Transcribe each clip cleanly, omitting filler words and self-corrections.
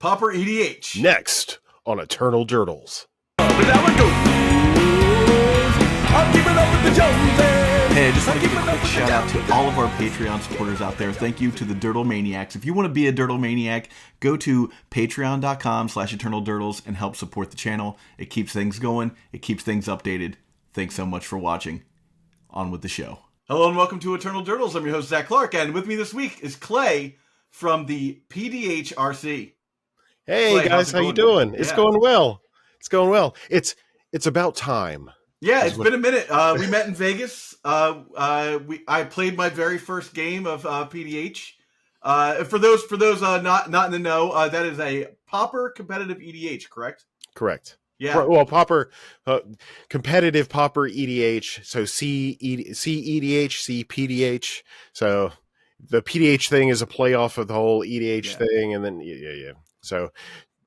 Pauper EDH. Next on Eternal Durdles. But now it goes. I'm keeping up with the Joneses. Hey, I just want to give a quick shout out to all of our Patreon supporters out there. Thank you to the Durdle Maniacs. If you want to be a Durdle Maniac, go to patreon.com/eternaldurdles and help support the channel. It keeps things going. It keeps things updated. Thanks so much for watching. On with the show. Hello and welcome to Eternal Durdles. I'm your host, Zach Clark, and with me this week is Clay from the PDH RC. Hey Clay, guys, how you doing? It's going well. It's going well. It's about time. Yeah, it's been a minute. We met in Vegas. I played my very first game of PDH. For those not in the know, that is a Pauper competitive EDH, correct? Correct. Yeah. Well, Pauper competitive Pauper EDH. So C EDH, C PDH. So the PDH thing is a playoff of the whole EDH thing, and then yeah. So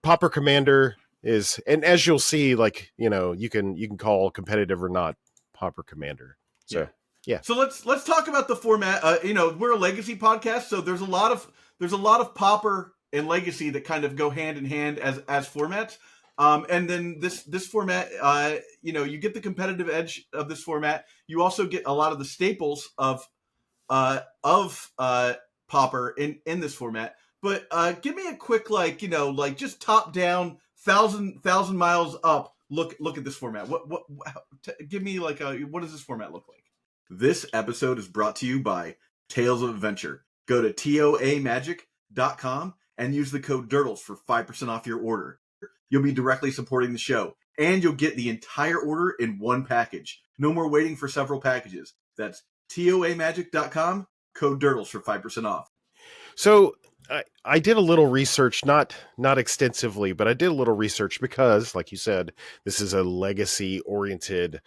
Pauper Commander is, and as you'll see, like, you know, you can call competitive or not Pauper Commander. So yeah. So let's talk about the format. We're a legacy podcast, so there's a lot of Pauper and legacy that kind of go hand in hand as formats. And then this format, you get the competitive edge of this format. You also get a lot of the staples of Pauper in this format. But give me a quick, just top down, thousand miles up. Look at this format. Give me what does this format look like? This episode is brought to you by Tales of Adventure. Go to toamagic.com and use the code DURDLES for 5% off your order. You'll be directly supporting the show, and you'll get the entire order in one package. No more waiting for several packages. That's toamagic.com, code DURDLES for 5% off. So I did a little research, not extensively, but I did a little research because, like you said, this is a legacy-oriented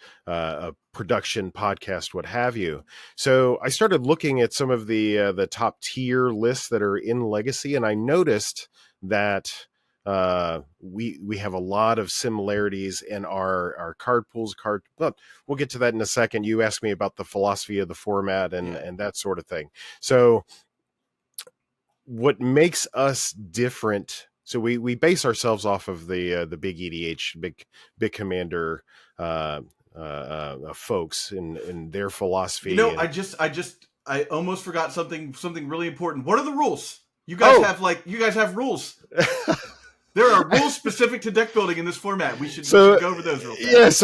production podcast, what have you. So I started looking at some of the top tier lists that are in legacy, and I noticed that we have a lot of similarities in our card pools. But we'll get to that in a second. You asked me about the philosophy of the format and that sort of thing. So what makes us different? So we base ourselves off of the big EDH, big commander folks and their philosophy. I almost forgot something really important. What are the rules? You guys have rules. There are rules specific to deck building in this format. We should go over those real fast.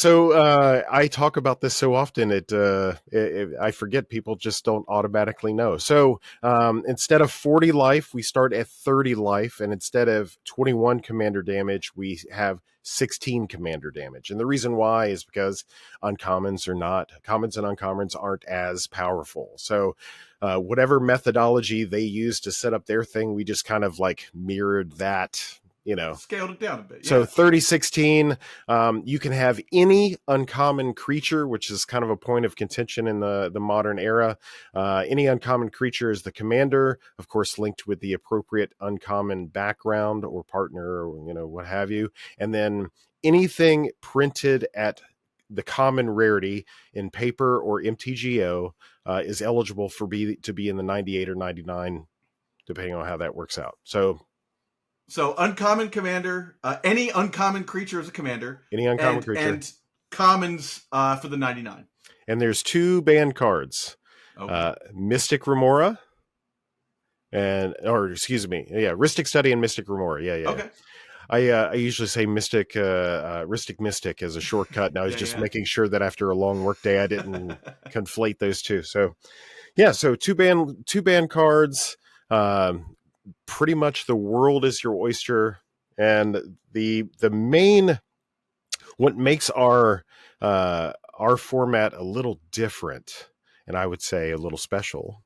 So I talk about this so often I forget. People just don't automatically know. So instead of 40 life, we start at 30 life, and instead of 21 commander damage, we have 16 commander damage. And the reason why is because commons and uncommons aren't as powerful. So whatever methodology they use to set up their thing, we just kind of like mirrored that, scaled it down a bit. Yeah. So 3016, you can have any uncommon creature, which is kind of a point of contention in the modern era. Any uncommon creature is the commander, of course, linked with the appropriate uncommon background or partner, or what have you. And then anything printed at the common rarity in paper or MTGO is eligible to be in the 98 or 99, depending on how that works out. So uncommon commander, any uncommon creature is a commander. Any uncommon creature. And commons for the 99. And there's two banned cards. Okay. Mystic Remora Rhystic Study and Mystic Remora. Yeah. Okay. I usually say Mystic Mystic as a shortcut. Now I was just making sure that after a long work day I didn't conflate those two. So two banned cards. Pretty much the world is your oyster, and the main what makes our format a little different, and I would say a little special,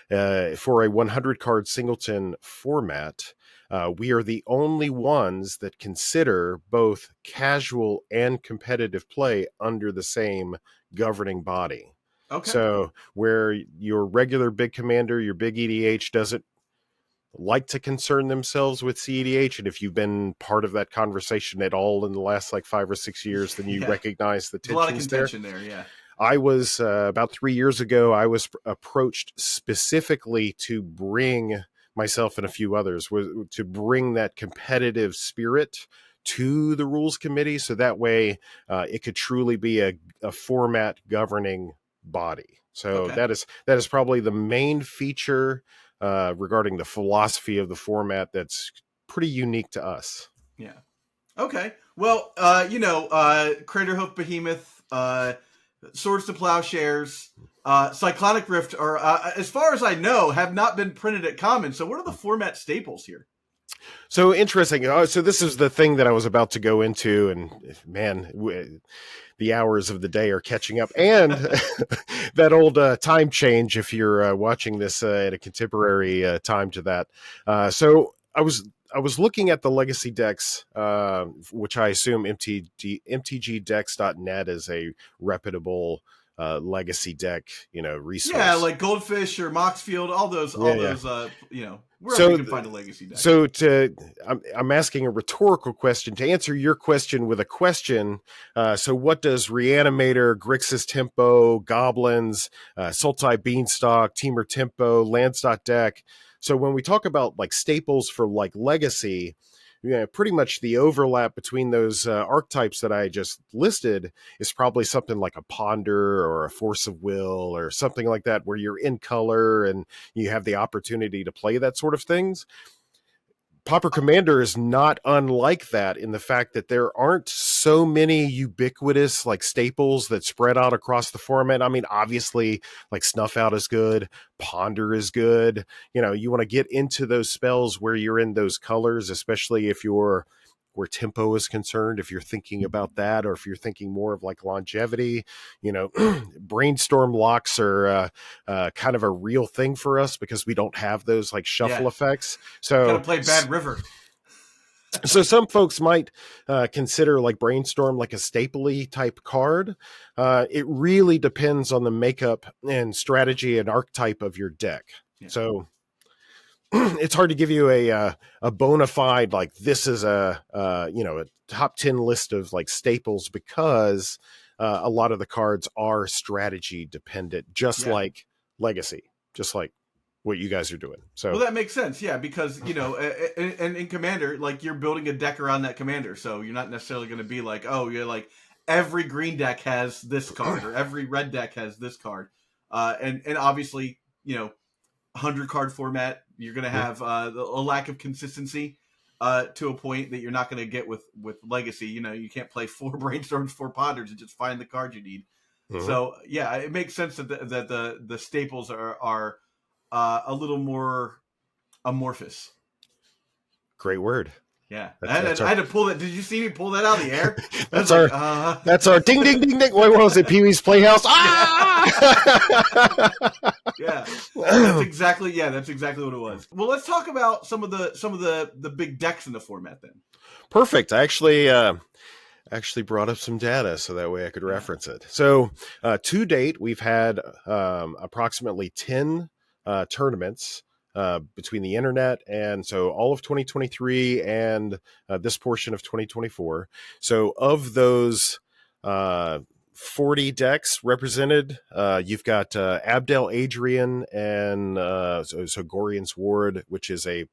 for a 100 card singleton format. We are the only ones that consider both casual and competitive play under the same governing body. Okay. So where your regular big commander, your big EDH doesn't like to concern themselves with CEDH, and if you've been part of that conversation at all in the last 5 or 6 years, then you recognize the tensions. A lot of contention there. Yeah. I was about 3 years ago, I was approached specifically to bring myself and a few others, was to bring that competitive spirit to the rules committee, so that way it could truly be a format governing body. So Okay. that is probably the main feature regarding the philosophy of the format that's pretty unique to us. Yeah. Okay. Well, Crater Hoof Behemoth, Swords to Plowshares, Cyclonic Rift are, as far as I know, have not been printed at Common. So, what are the format staples here? So interesting. So this is the thing that I was about to go into, and man, the hours of the day are catching up, and that old time change. If you're watching this at a contemporary time to that, so I was looking at the legacy decks, which I assume mtgdecks.net is a reputable legacy deck, Yeah, resource. like Goldfish or Moxfield, all Yeah, yeah. those, wherever you So, can find a legacy deck. so I'm asking a rhetorical question to answer your question with a question. So, what does Reanimator, Grixis Tempo, Goblins, Sultai Beanstalk, Teamer Tempo, Landstalk deck? So, when we talk about like staples for like legacy, pretty much the overlap between those archetypes that I just listed is probably something like a Ponder or a Force of Will or something like that, where you're in color and you have the opportunity to play that sort of things. Pauper Commander is not unlike that in the fact that there aren't so many ubiquitous like staples that spread out across the format. I mean, obviously, like Snuff Out is good, Ponder is good. You want to get into those spells where you're in those colors, especially if you're where tempo is concerned, if you're thinking about that, or if you're thinking more of like longevity. Brainstorm locks are kind of a real thing for us because we don't have those like shuffle Yeah, effects. kind of So play Bad River. so some folks might consider like Brainstorm like a stapley type card. It really depends on the makeup and strategy and archetype of your deck. Yeah. So it's hard to give you a bona fide like this is a top 10 list of like staples because a lot of the cards are strategy dependent, just Yeah. like Legacy, just like what you guys are doing. Well, So that makes sense, yeah, because and in Commander, like you're building a deck around that commander, so you're not necessarily going to be like, oh, you're like every green deck has this card or every red deck has this card, and obviously 100 card format, you're going to have a lack of consistency to a point that you're not going to get with Legacy. You can't play 4 brainstorms, 4 ponders, and just find the card you need. mhm. So yeah, it makes sense that the staples are a little more amorphous. Great word. Yeah, That's I our had to pull that. Did you see me pull that out of the air? I was that's like, our that's our ding ding ding ding. What was it? Pee Wee's Playhouse. Ah! yeah, that's exactly what it was. Well, let's talk about some of the big decks in the format then. Perfect. I actually brought up some data so that way I could Yeah. reference it. So to date, we've had approximately 10 tournaments between the internet and so all of 2023 and this portion of 2024. So of those 40 decks represented, you've got Abdel Adrian and so Gorian's Ward, which is a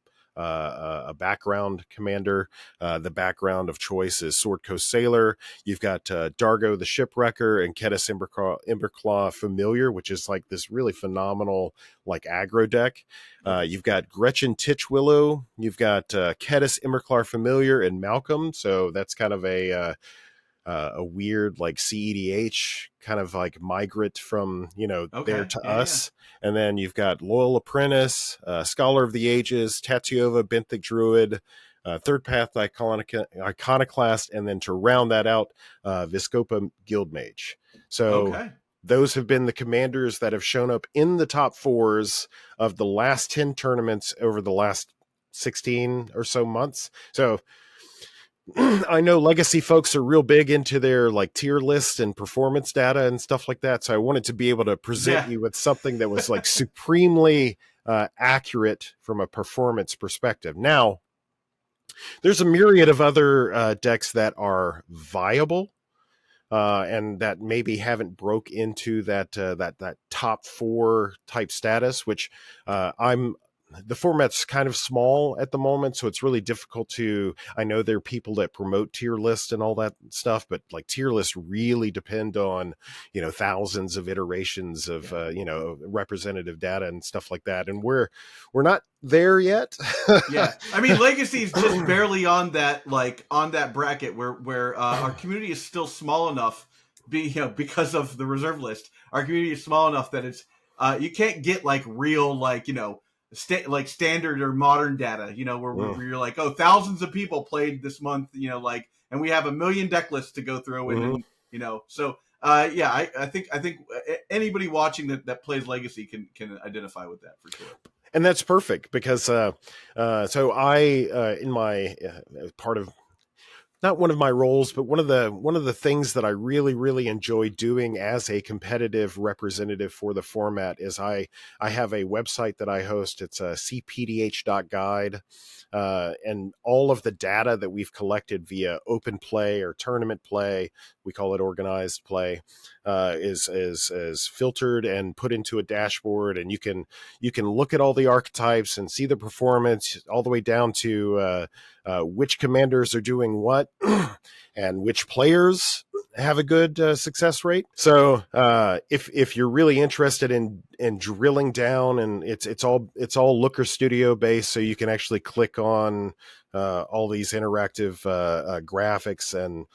background commander. The background of choice is Sword Coast Sailor. You've got Dargo the Shipwrecker and Kedis Emberclaw Familiar, which is like this really phenomenal like aggro deck. You've got Gretchen Titchwillow. You've got Kedis Emberclaw Familiar and Malcolm. So that's kind of a weird like CEDH kind of like migrate from there Okay. to Yeah. Yeah. us. And then you've got Loyal Apprentice, Scholar of the Ages, Tatiova, Benthic Druid, Third Path Iconoclast, and then to round that out, Viscopa Guildmage. So Okay. those have been the commanders that have shown up in the top 4s of the last 10 tournaments over the last 16 or so months. So I know legacy folks are real big into their like tier list and performance data and stuff like that. So I wanted to be able to present Yeah. you with something that was like supremely accurate from a performance perspective. Now, there's a myriad of other decks that are viable and that maybe haven't broke into that top 4 type status, which I'm the format's kind of small at the moment, so it's really difficult to. I know there are people that promote tier lists and all that stuff, but like tier lists really depend on thousands of iterations of representative data and stuff like that, and we're not there yet. Yeah, I mean, Legacy's just barely on that bracket where our community is still small enough, because of the reserve list. Our community is small enough that it's you can't get like real standard or modern data. Where you're like, oh, thousands of people played this month. And we have 1 million deck lists to go through, and so. I think anybody watching that plays Legacy can identify with that for sure. And that's perfect because so I in my part of not one of my roles, but one of the things that I really, really enjoy doing as a competitive representative for the format is I have a website that I host. It's cpdh.guide. And all of the data that we've collected via open play or tournament play, we call it organized play, is filtered and put into a dashboard, and you can look at all the archetypes and see the performance all the way down to which commanders are doing what and which players have a good success rate. So if you're really interested in drilling down, and it's all Looker Studio based, so you can actually click on all these interactive graphics and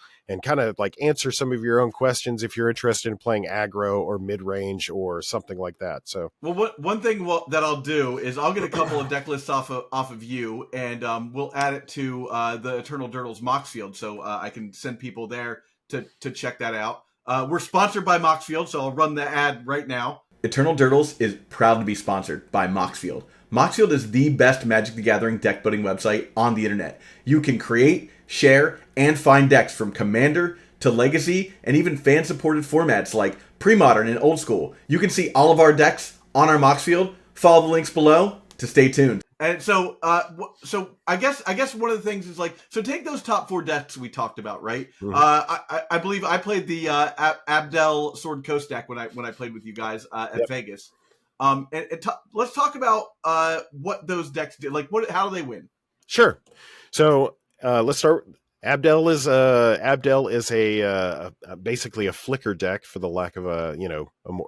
kind of like answer some of your own questions if you're interested in playing aggro or mid-range or something like that. So, well, one thing that I'll do is I'll get a couple of deck lists off of you, and we'll add it to the Eternal Dirtles Moxfield, so I can send people there to check that out. We're sponsored by Moxfield, so I'll run the ad right now. Eternal Dirtles is proud to be sponsored by Moxfield. Moxfield is the best Magic the Gathering deck building website on the internet. You can create, share, and find decks from Commander to Legacy, and even fan-supported formats like Pre-Modern and Old School. You can see all of our decks on our Moxfield. Follow the links below to stay tuned. And so, I guess one of the things is take those top 4 decks we talked about, right? Mm-hmm. I believe I played the Abdel Sword Coast deck when I played with you guys at Vegas. Let's talk about what those decks did. How do they win? Sure. So let's start. Abdel is a basically a flicker deck, for the lack of a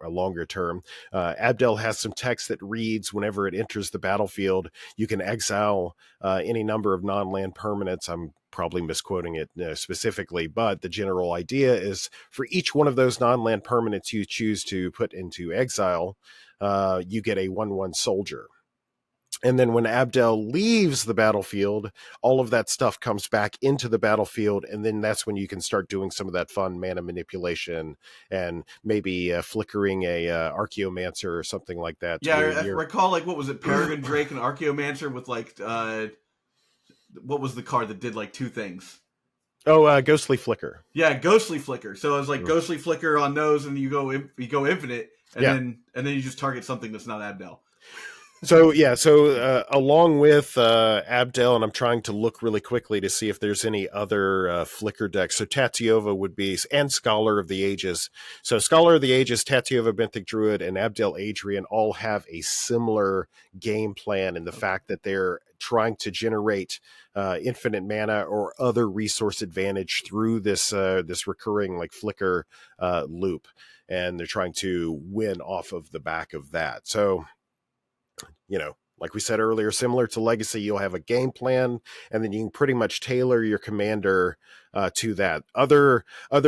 longer term. Abdel has some text that reads whenever it enters the battlefield, you can exile any number of non-land permanents. I'm probably misquoting it specifically, but the general idea is for each one of those non-land permanents you choose to put into exile, you get a 1/1 soldier. And then when Abdel leaves the battlefield, all of that stuff comes back into the battlefield, and then that's when you can start doing some of that fun mana manipulation and maybe flickering a Archaeomancer or something like that. Yeah, I recall, what was it, Peregrine Drake and Archaeomancer with what was the card that did 2 things? Oh, Ghostly Flicker. Yeah, Ghostly Flicker. So it was Ghostly Flicker on those, and you go infinite, and then you just target something that's not Abdel. So along with Abdel, and I'm trying to look really quickly to see if there's any other flicker decks. So Tatyova would be, and Scholar of the Ages. So Scholar of the Ages, Tatyova, Benthic Druid, and Abdel Adrian all have a similar game plan in the fact that they're trying to generate infinite mana or other resource advantage through this recurring flicker loop, and they're trying to win off of the back of that. So, like we said earlier, similar to Legacy, you'll have a game plan, and then you can pretty much tailor your commander to that. Other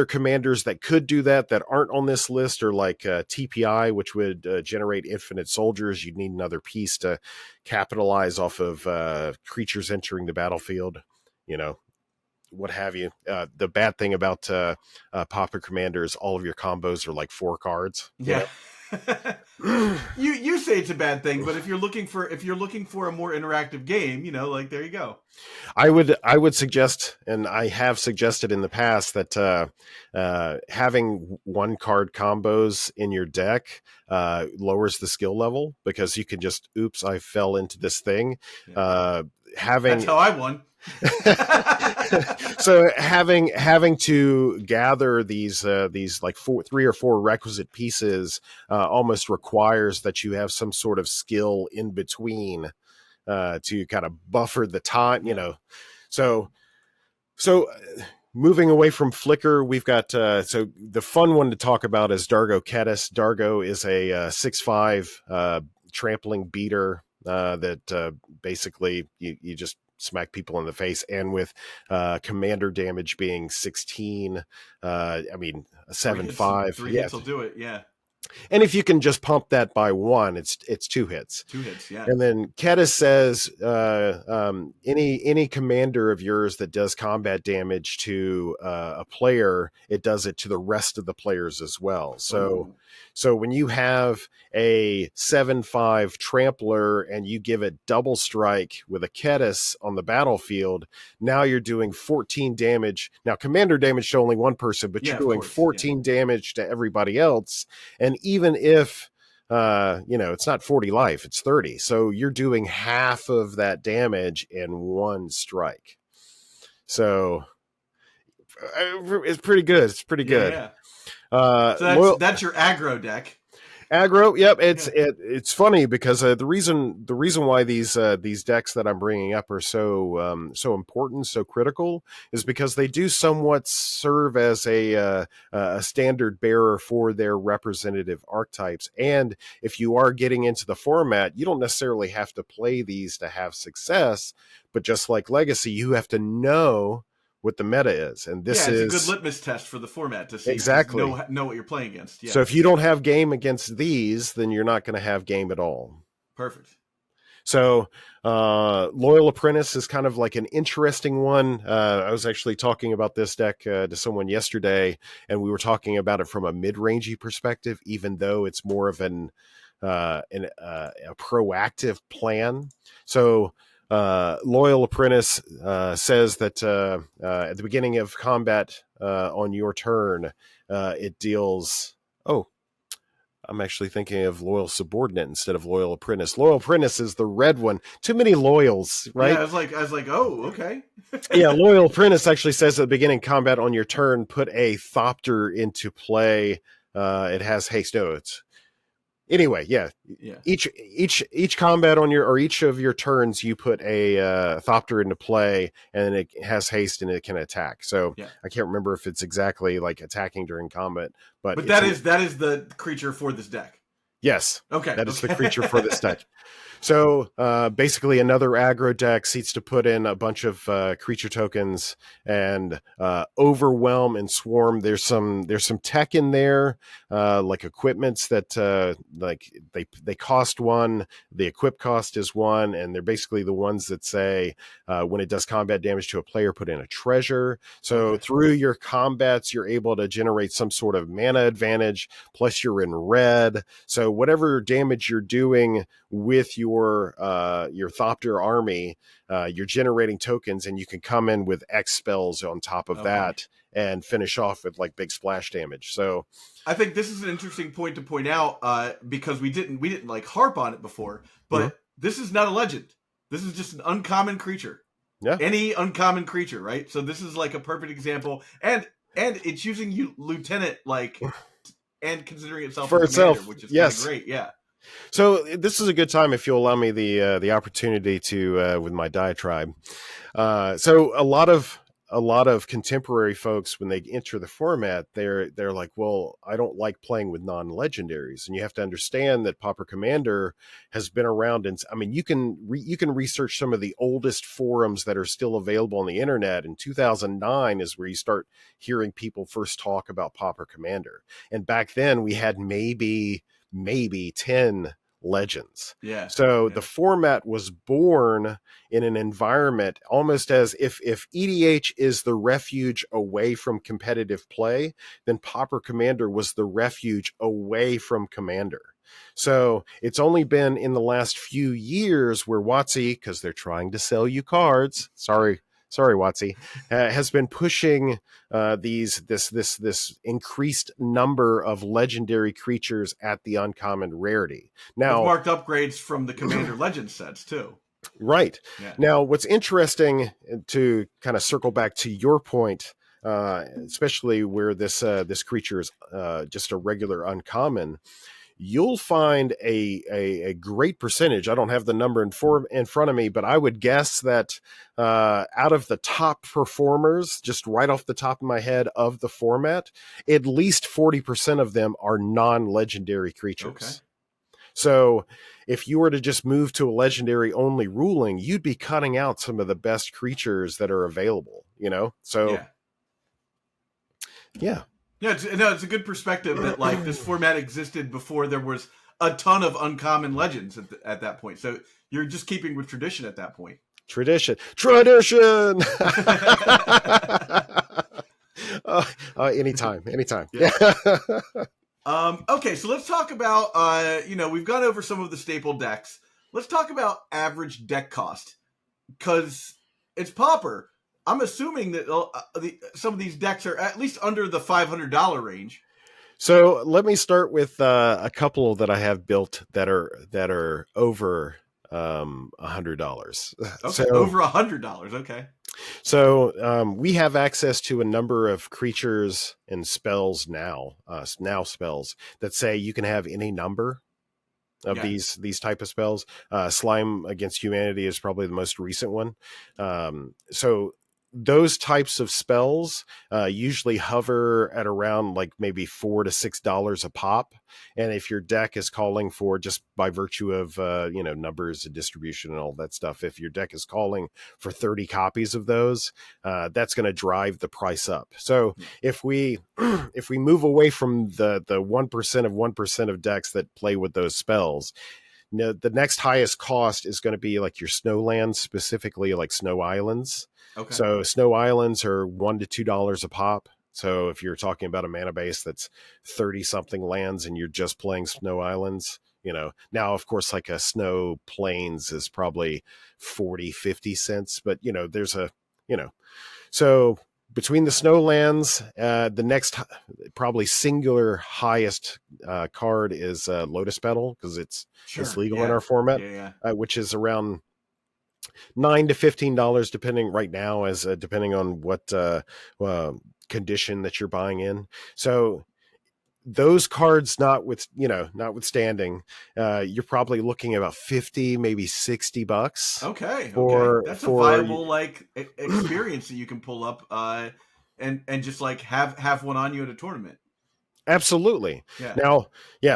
commanders that could do that aren't on this list are TPI, which would generate infinite soldiers. You'd need another piece to capitalize off of creatures entering the battlefield, what have you. The bad thing about Pauper Commander is all of your combos are 4 cards. Yeah. You say it's a bad thing, but if you're looking for a more interactive game, there you go. I would suggest, and I have suggested in the past, that having 1 card combos in your deck lowers the skill level, because you can just, oops, I fell into this thing. Yeah. That's how I won. So having to gather these 3 or 4 requisite pieces almost requires that you have some sort of skill in between to kind of buffer the time, Yeah. So so moving away from Flicker, we've got so the fun one to talk about is Dargo Ketis. Dargo is a 6'5" trampling beater that basically you just smack people in the face, and with commander damage being 16, I mean 7/5, Three yeah. hits will do it. Yeah. And if you can just pump that by one, it's 2 hits. 2 hits. Yeah. And then Kedis says any commander of yours that does combat damage to a player, it does it to the rest of the players as well. So Ooh. so when you have a 7/5 trampler and you give it double strike with a Kedis on the battlefield, now you're doing 14 damage. Now commander damage to only one person, but Yeah, you're of doing course. 14 damage to everybody else. And even if it's not 40 life, it's 30. So you're doing half of that damage in one strike. So it's pretty good. It's pretty good. Yeah. Loyal, So that's your aggro deck. aggro. Yep. Yeah. It's funny because the reason why these decks that I'm bringing up are so important, so critical, is because they do somewhat serve as a standard bearer for their representative archetypes. And if you are getting into the format, you don't necessarily have to play these to have success, but just like Legacy, you have to know what the meta is, and this It's is a good litmus test for the format to see exactly know what you're playing against. Yeah. so if you don't have game against these, then you're not going to have game at all. Perfect. So Loyal Apprentice is kind of like an interesting one. I was actually talking about this deck to someone yesterday, and we were talking about it from a mid-rangey perspective, even though it's more of a proactive plan. So Loyal Apprentice says that at the beginning of combat on your turn, it deals. Oh, I'm actually thinking of Loyal Subordinate instead of Loyal Apprentice. Loyal Apprentice is the red one. Too many loyals, right? Yeah, I was like, oh, okay. Yeah, Loyal Apprentice actually says at the beginning of combat on your turn, put a Thopter into play. It has haste. No, it's anyway. Yeah. Each combat on your or each of your turns, you put a Thopter into play, and it has haste and it can attack. So Yeah. I can't remember if it's exactly like attacking during combat, but that is the creature for this deck. Yes. Okay. That is the creature for this deck. So basically another aggro deck seeks to put in a bunch of creature tokens and overwhelm and swarm. There's some tech in there, like equipments that like they cost one. The equip cost is one, and they're basically the ones that say when it does combat damage to a player, put in a treasure. So through your combats, you're able to generate some sort of mana advantage. Plus, you're in red. So whatever damage you're doing with your Thopter army, you're generating tokens, and you can come in with X spells on top of that and finish off with like big splash damage. So I think this is an interesting point to point out because we didn't like harp on it before, but this is not a legend. This is just an uncommon creature. Yeah, any uncommon creature, right? So this is like a perfect example, and it's using you lieutenant like and considering itself for a commander, itself, which is yes, great. Yeah. So this is a good time if you'll allow me the opportunity to with my diatribe. So a lot of contemporary folks, when they enter the format, they're like, well, I don't like playing with non-legendaries, and you have to understand that Pauper Commander has been around. And I mean, you can research some of the oldest forums that are still available on the internet. In 2009 is where you start hearing people first talk about Pauper Commander, and back then we had maybe 10 legends. Yeah. So the format was born in an environment almost as if EDH is the refuge away from competitive play, then Pauper Commander was the refuge away from Commander. So it's only been in the last few years where WotC, because they're trying to sell you cards, sorry WotC, has been pushing this increased number of legendary creatures at the uncommon rarity. Now, with marked upgrades from the Commander Legend sets too. Right. Yeah. Now, what's interesting, to kind of circle back to your point, especially where this creature is just a regular uncommon, you'll find a great percentage. I don't have the number in front of me, but I would guess that out of the top performers, just right off the top of my head of the format, at least 40% of them are non-legendary creatures. Okay. So if you were to just move to a legendary only ruling, you'd be cutting out some of the best creatures that are available, So yeah. Yeah, it's a good perspective that like this format existed before there was a ton of uncommon legends at that point. So you're just keeping with tradition at that point. Tradition. Anytime. Yeah. Okay, so let's talk about we've gone over some of the staple decks. Let's talk about average deck cost, because it's Pauper. I'm assuming that some of these decks are at least under the $500 range. So let me start with a couple that I have built that are over $100. Okay, so, over $100. Okay. So we have access to a number of creatures and spells now spells that say you can have any number of these type of spells. Slime Against Humanity is probably the most recent one. So those types of spells usually hover at around like maybe $4 to $6 a pop. And if your deck is calling for, just by virtue of numbers and distribution and all that stuff, if your deck is calling for 30 copies of those, that's going to drive the price up. So if we move away from the 1% of 1% of decks that play with those spells, the next highest cost is going to be like your snowlands, specifically like snow islands. Okay. So snow islands are $1 to $2 a pop. So if you're talking about a mana base that's 30 something lands and you're just playing snow islands, now of course like a snow plains is probably 40-50 cents, but there's so between the snowlands, the next probably singular highest card is Lotus Petal, because it's legal in our format, which is around $9 to $15 depending on what condition that you're buying in. So those cards notwithstanding, you're probably looking about 50, maybe $60. Okay. That's a viable experience that you can pull up and just like have one on you at a tournament. Absolutely. Yeah. Now,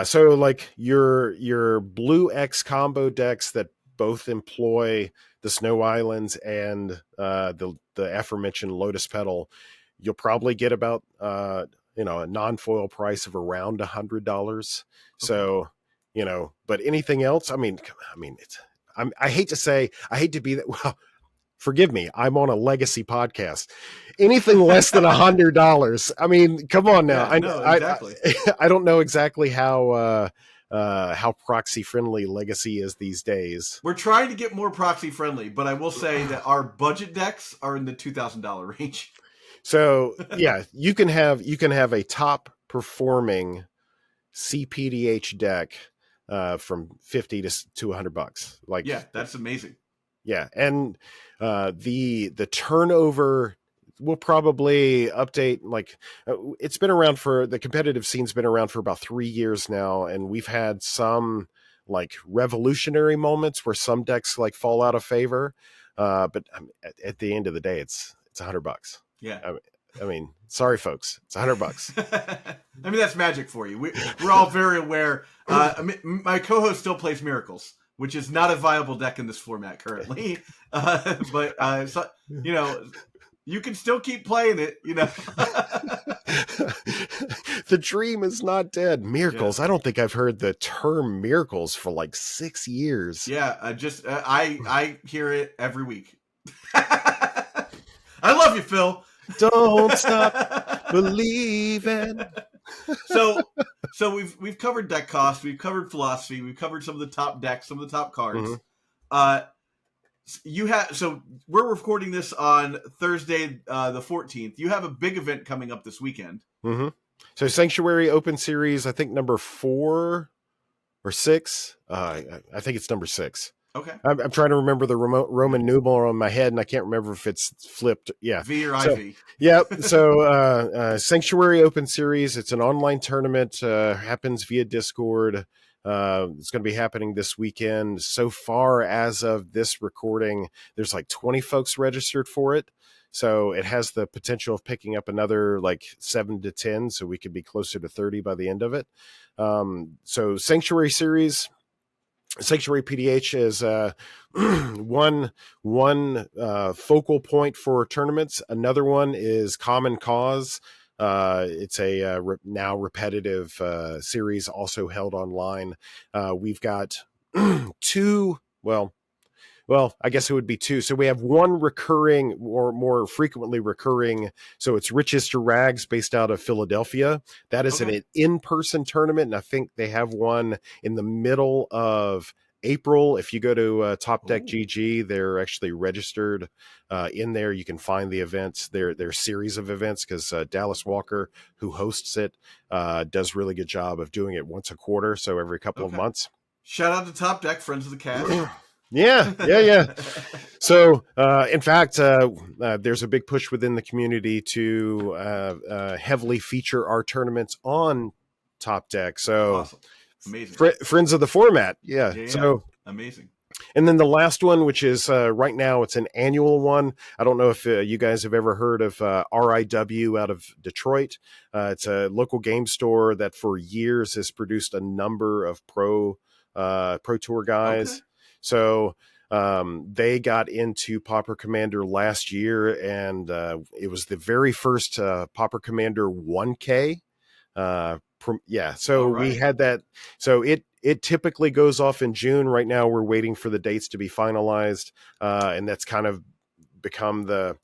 so like your blue X combo decks that both employ the Snow Islands and the aforementioned Lotus Petal, you'll probably get about a non-foil price of around $100. So, but anything else, I mean, I hate to be that. Well, forgive me, I'm on a legacy podcast. Anything less than $100. I mean, come on now. Exactly. I don't know exactly how proxy friendly legacy is these days. We're trying to get more proxy friendly, but I will say that our budget decks are in the $2,000 range. So yeah, you can have a top performing CPDH deck from $50 to $100. Like, that's amazing. Yeah, and the turnover will probably update. Like, it's been around the competitive scene's been around for about 3 years now, and we've had some like revolutionary moments where some decks like fall out of favor. But at the end of the day, it's $100. Yeah. I mean, sorry, folks. It's $100. I mean, that's magic for you. We're all very aware. My co-host still plays Miracles, which is not a viable deck in this format currently. But you can still keep playing it, The dream is not dead. Miracles. Yeah. I don't think I've heard the term miracles for like 6 years. Yeah, I hear it every week. I love you, Phil. Don't stop believing. So we've covered deck cost, we've covered philosophy, we've covered some of the top decks, some of the top cards. Mm-hmm. So we're recording this on Thursday, the 14th. You have a big event coming up this weekend. Mm-hmm. So Sanctuary Open Series, I think number 4 or 6. I think it's number 6. Okay. I'm trying to remember the Roman numeral on my head, and I can't remember if it's flipped. Yeah. V or So, IV. yeah. So, Sanctuary Open Series. It's an online tournament. Happens via Discord. It's going to be happening this weekend. So far, as of this recording, there's like 20 folks registered for it. So it has the potential of picking up another like 7 to 10. So we could be closer to 30 by the end of it. So Sanctuary PDH is one focal point for tournaments. Another one is Common Cause. It's a now repetitive series, also held online. We've got two. Well, I guess it would be two. So we have one recurring or more frequently recurring. So it's Riches to Rags based out of Philadelphia. That is Okay. an in-person tournament. And I think they have one in the middle of April. If you go to Top Deck Ooh. GG, they're actually registered in there. You can find the events, their series of events, because Dallas Walker, who hosts it, does really good job of doing it once a quarter. So every couple of Okay. months. Shout out to Top Deck, friends of the cast. Yeah. So, in fact, there's a big push within the community to heavily feature our tournaments on Top Deck. So, Awesome. Amazing. friends of the format, yeah. Yeah. So, Amazing. and then the last one, which is right now, it's an annual one. I don't know if you guys have ever heard of RIW out of Detroit. It's a local game store that for years has produced a number of pro tour Okay. guys. So they got into Pauper Commander last year, and it was the very first Pauper Commander 1K. So All we right. had that. So it typically goes off in June. Right now, we're waiting for the dates to be finalized, and that's kind of become the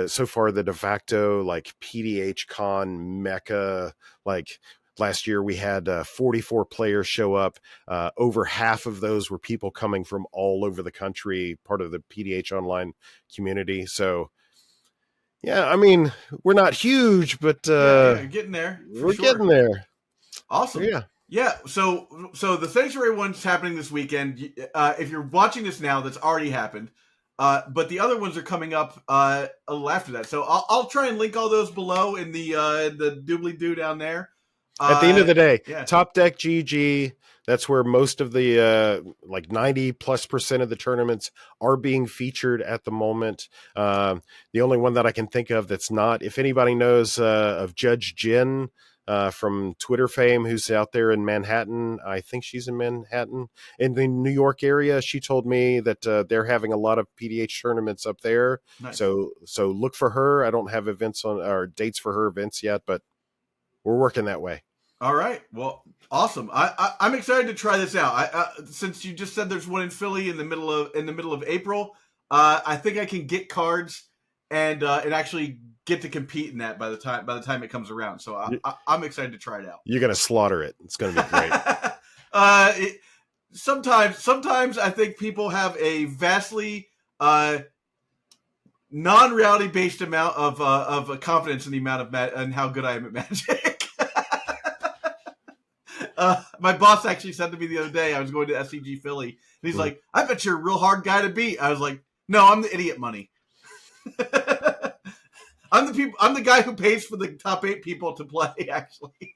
so far the de facto like PDH Con mecca. Like last year, we had 44 players show up. Over half of those were people coming from all over the country, part of the PDH online community. So yeah, I mean, we're not huge, but Yeah. Getting there for we're getting sure. there. So Awesome. yeah. Yeah. So the Sanctuary one's happening this weekend. If you're watching this now, that's already happened. But the other ones are coming up a little after that. So I'll try and link all those below in the doobly doo down there. At the end of the day, Yeah. Top Deck GG, that's where most of the like 90+% of the tournaments are being featured at the moment. The only one that I can think of that's not, if anybody knows of Judge Jen from Twitter fame, who's out there in Manhattan, I think she's in Manhattan, in the New York area. She told me that they're having a lot of PDH tournaments up there. Nice. So look for her. I don't have events on or dates for her events yet, but we're working that way. All right. Well, awesome. I'm excited to try this out. Since you just said there's one in Philly in the middle of April, I think I can get cards and actually get to compete in that by the time it comes around. So I'm excited to try it out. You're going to slaughter it. It's going to be great. Sometimes I think people have a vastly non-reality based amount of confidence in the amount of and how good I am at Magic. My boss actually said to me the other day, I was going to SCG Philly, and he's like, "I bet you're a real hard guy to beat." I was like, "No, I'm the idiot money. I'm the guy who pays for the top 8 people to play." Actually,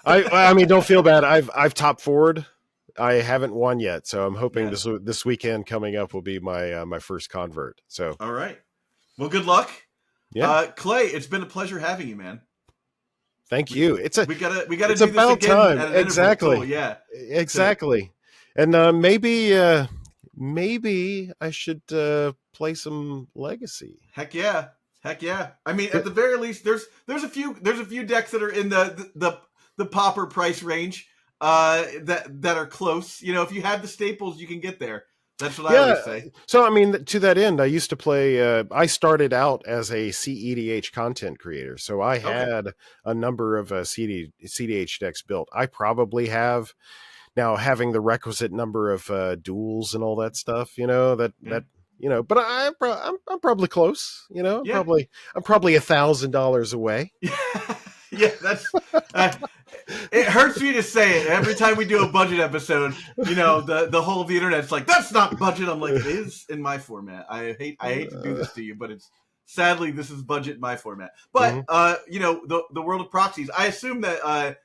I mean, don't feel bad. I've top forward. I haven't won yet, so I'm hoping this weekend coming up will be my first convert. So all right. Well, good luck. Yeah, Clay, it's been a pleasure having you, man. Thank you. We gotta do it's this about again time. at an Exactly. interval. Cool. Yeah. Exactly. And maybe I should play some Legacy. Heck yeah. I mean, at the very least, there's a few decks that are in the Pauper price range that are close. You know, if you have the staples, you can get there. That's what I always say. So, I mean, to that end, I used to play, I started out as a CEDH content creator. So I had a number of CDH decks built. I probably have now having the requisite number of duels and all that stuff, that but I'm probably close, I'm probably $1,000 away. Yeah, that's It hurts me to say it. Every time we do a budget episode, the whole of the internet's like, that's not budget. I'm like, it is in my format. I hate to do this to you, but it's sadly this is budget in my format. But Mhm. the world of proxies. I assume that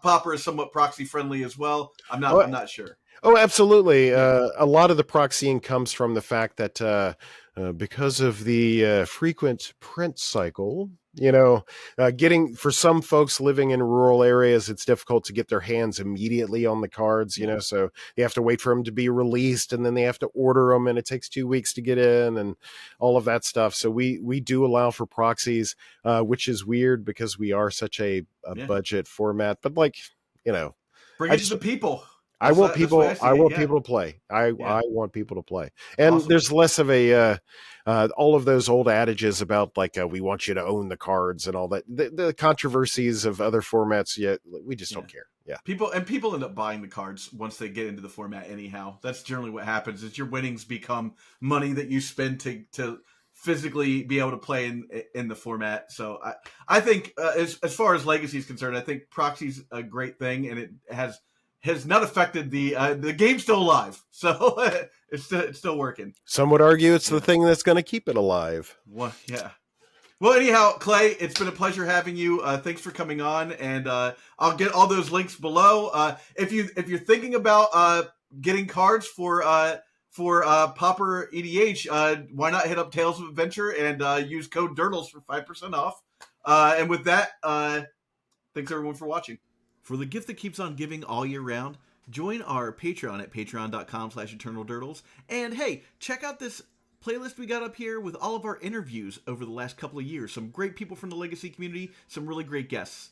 Pauper is somewhat proxy friendly as well. Oh, I'm not sure. oh, absolutely. Yeah. A lot of the proxying comes from the fact that because of the frequent print cycle, getting for some folks living in rural areas, it's difficult to get their hands immediately on the cards. Yeah. So they have to wait for them to be released, and then they have to order them, and it takes 2 weeks to get in, and all of that stuff. So we do allow for proxies, which is weird because we are such a Yeah. budget format. But Bring I it to just the people. I want That's the way I people. see I it. want Yeah. people to play. I Yeah. want people to play, and Awesome. there's less of a all of those old adages about like we want you to own the cards and all that. The controversies of other formats, yet we just don't care. Yeah, People end up buying the cards once they get into the format. Anyhow, that's generally what happens. Is your winnings become money that you spend to physically be able to play in the format. So I think as far as legacy is concerned, I think proxy's a great thing, and it has not affected the game's still alive. So it's still working. some would argue it's the Yeah. thing that's going to keep it alive. Well, yeah. Well, anyhow, Clay, it's been a pleasure having you. Thanks for coming on, and I'll get all those links below. If you're thinking about getting cards for Pauper EDH, why not hit up Tales of Adventure and use code DURTLES for 5% off. And with that, thanks everyone for watching. For the gift that keeps on giving all year round, join our Patreon at patreon.com/eternaldurtles. And hey, check out this playlist we got up here with all of our interviews over the last couple of years. Some great people from the Legacy community, some really great guests.